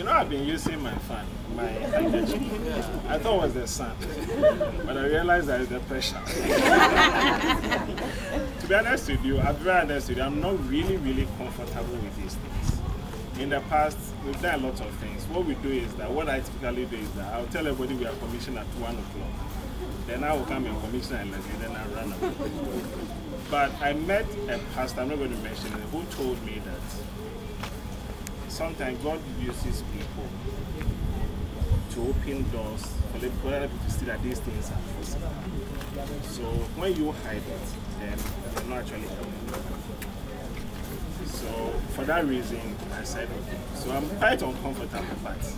I've been using my fan, my handkerchief. I thought it was the sun, but I realized that it's the pressure. To be honest with you, I'm not really comfortable with these things. In the past, we've done a lot of things. What we do is that, what I typically do is that I'll tell everybody we are commissioned at 1 o'clock. Then I will come and commission at 11, then I run away. But I met a pastor, I'm not going to mention it, who told me that sometimes God uses people to open doors for other people to see that these things are possible. So when you hide it, then you're not actually helping. So for that reason, I said okay. So I'm quite uncomfortable, but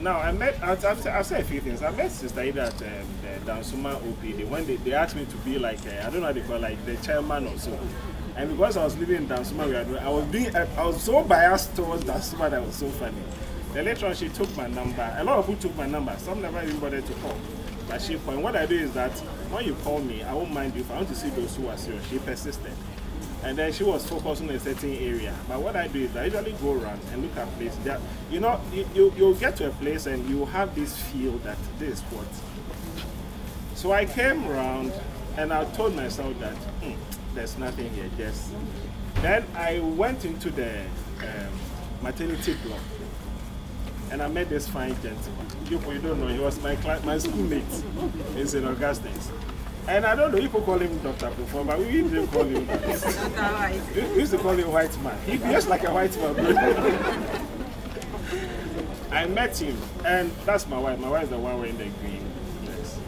now I've said a few things. I met Sister Ida at the Dansuma OPD when they asked me to be like, I don't know how they call it, like the chairman or so. And because I was living in Dansuma, I was so biased towards Dansuma that was so funny. Then later on, she took my number. A lot of people took my number. Some never even bothered to call. But she called. And what I do is that when you call me, I won't mind you. If I want to see those who are serious, she persisted. And then she was focused on a certain area. But what I do is I usually go around and look at places that, you'll get to a place and you have this feel that this is what. So I came around and I told myself that there's nothing here. Just then I went into the maternity block and I met this fine gentleman. You don't know, he was my schoolmate in St. Augustine's. And I don't know, people call him Dr. Perform, but we didn't call him that. We used to call him white man. He behaves like a white man. I met him, and that's my wife. My wife is the one wearing the green dress.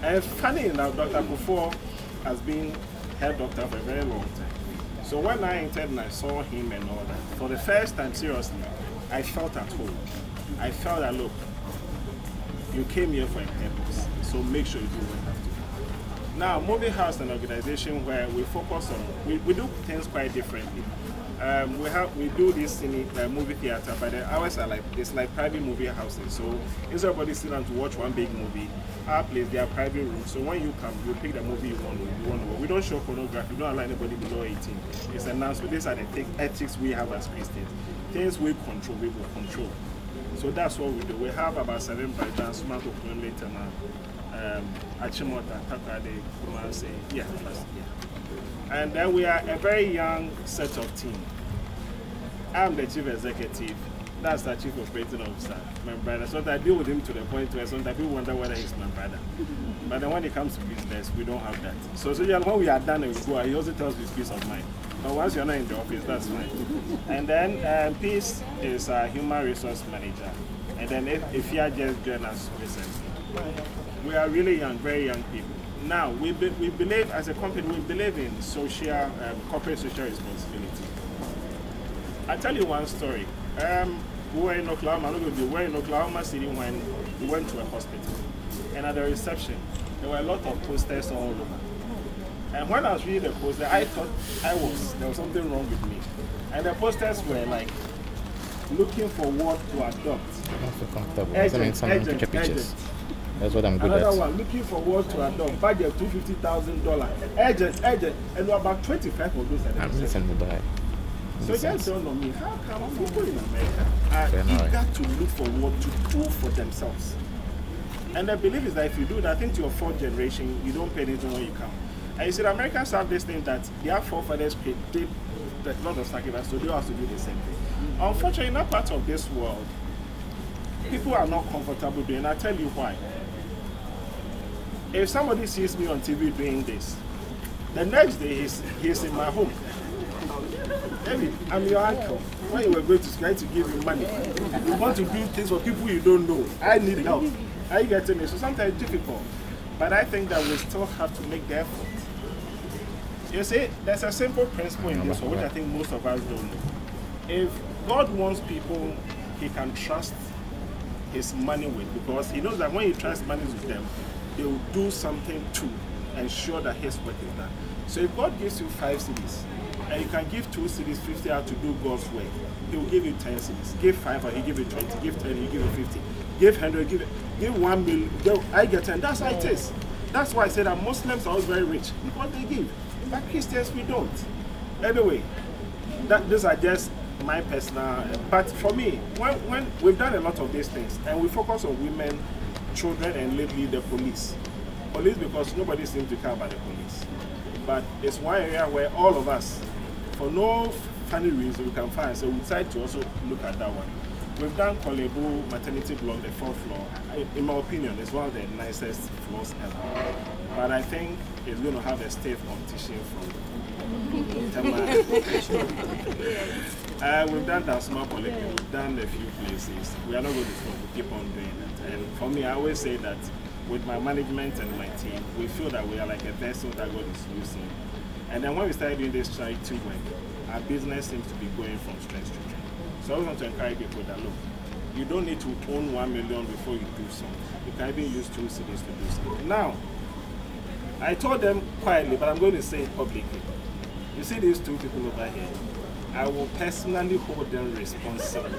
And funny enough, Dr. Perform has been head doctor for a very long time. So when I entered and I saw him and all that, for the first time, seriously, I felt at home. I felt that, look, you came here for a purpose, so make sure you do what you have to do. Now, Movie House is an organization where we focus on, we do things quite differently. We do this in movie theater, but the hours are it's like private movie houses. So instead of everybody sitting down to watch one big movie, our place, they are private rooms. So when you come, you pick the movie you want to watch. We don't show pornography, we don't allow anybody below 18. It's announced, but these are the ethics we have as Christians. Things we control, we will control. So that's what we do. We have about 7 branches, Tema, Achimota, Takade, Kumase, yeah. And then we are a very young set of team. I'm the chief executive. That's the chief operating officer, my brother. So I deal with him to the point where sometimes people wonder whether he's my brother. But then when it comes to business, we don't have that. So when we are done and we go, he also tells me peace of mind. But once you're not in the office, that's fine. And then Peace is a human resource manager. And then if you are just joined us recently. We are really young, very young people. Now, we believe, as a company, we believe in corporate social responsibility. I'll tell you one story. We were in Oklahoma City when we went to a hospital. And at the reception, there were a lot of posters all over. And when I was reading the poster, I thought there was something wrong with me. And the posters were like, looking for what to adopt. I don't feel comfortable. Pictures. That's what I'm good Another at. Another one, looking for what to adopt. Budget $250,000. Agent. And about 25 of those. I'm listening to that. So just don't know me. How come people in America are eager to look for what to do for themselves? And the belief is that if you do that, I think to your 4th generation, you don't pay anything when you come. And you see, the Americans have this thing that their forefathers did a lot of sacrifice, so they have to do the same thing. Unfortunately, in that part of this world, people are not comfortable doing it. I'll tell you why. If somebody sees me on TV doing this, the next day he's in my home. David, I'm your uncle. When you were going to try to give you money, you want to do things for people you don't know. I need help. Are you getting me? So sometimes it's difficult. But I think that we still have to make the effort. You see, there's a simple principle in this, which I think most of us don't know. If God wants people he can trust his money with, because he knows that when he trusts money with them, they will do something to ensure that his work is done. So if God gives you 5 cities, and you can give 2 cities 50 out to do God's work, he will give you 10 cities. Give 5 or he give you 20. Give 10, he give you 50. Give 100, give 1 million. I get 10. That's how it is. That's why I said that Muslims are always very rich, because they give. But Christians, we don't. Anyway, these are just my personal. But for me, when we've done a lot of these things, and we focus on women, children, and lately the police. Police, because nobody seems to care about the police. But it's one area where all of us, for no funny reason, we can find. So we decided to also look at that one. We've done Kolebu maternity block, the 4th floor. In my opinion, it's one of the nicest floors ever. But I think it's going to have a stiff competition from Tema. We've done that small Kolebu. We've done a few places. We are not going to stop. We keep on doing it. And for me, I always say that with my management and my team, we feel that we are like a vessel that God is using. And then when we started doing this charity work, our business seems to be going from strength to strength. So I want to encourage people that, look, you don't need to own 1 million before you do something. You can even use 2 cities to do something. Now, I told them quietly, but I'm going to say it publicly. You see these 2 people over here? I will personally hold them responsible.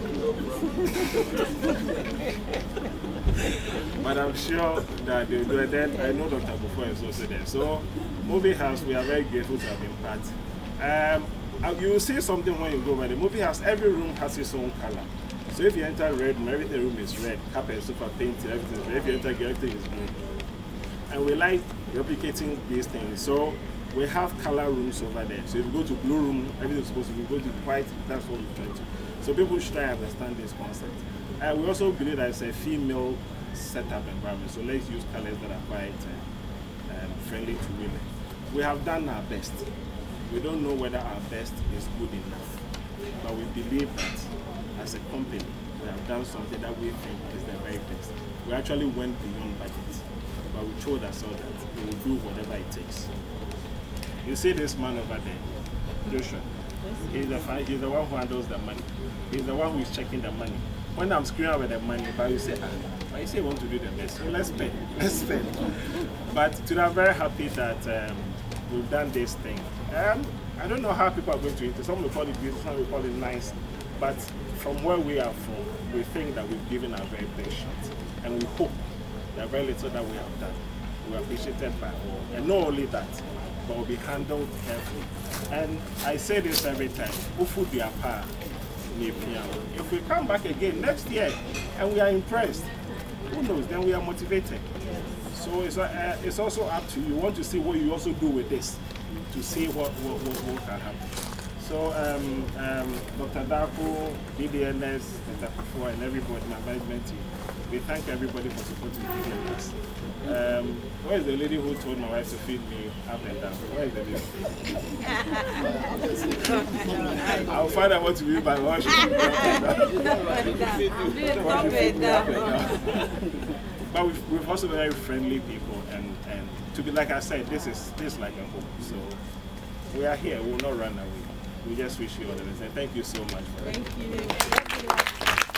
But I'm sure that they'll do it. Then I know Dr. Bufo is also there. So, Movie House, we are very grateful to have been part. You will see something when you go by the movie house. Every room has its own color. So if you enter red room, everything room is red. Carpet, sofa, painting, everything is red. If you enter green, everything is green. And we like replicating these things. So we have color rooms over there. So if you go to blue room, everything is supposed to be. If you go to white, that's what we're trying to. So people should try to understand this concept. We also believe that it's a female setup environment. So let's use colors that are quite friendly to women. We have done our best. We don't know whether our best is good enough, but we believe that as a company, we have done something that we think is the very best. We actually went beyond budget, but we told ourselves that we will do whatever it takes. You see this man over there, Joshua. He's the one who handles the money. He's the one who is checking the money. When I'm screwing out with the money, but you say, I say I want to do the best, so let's spend. But today I'm very happy that we've done this thing. I don't know how people are going to eat it. Some will call it beautiful, some will call it nice. But from where we are from, we think that we've given our very best shot. And we hope that very little that we have done will be appreciated by all. And not only that, but will be handled carefully. And I say this every time, if we come back again next year and we are impressed, who knows, then we are motivated. So it's also up to you. You want to see what you also do with this, to see what can happen. So Dr. Dapo, BDNS, Dr. Kufo, and everybody, my management team, we thank everybody for supporting BDNS. Where is the lady who told my wife to feed me up and down? Where is the lady? I'll find out what to do by washing. But we've also very friendly people, and to be, like I said, this is like a home. So we are here. We will not run away. We just wish you all the best. And thank you so much for it. Thank you.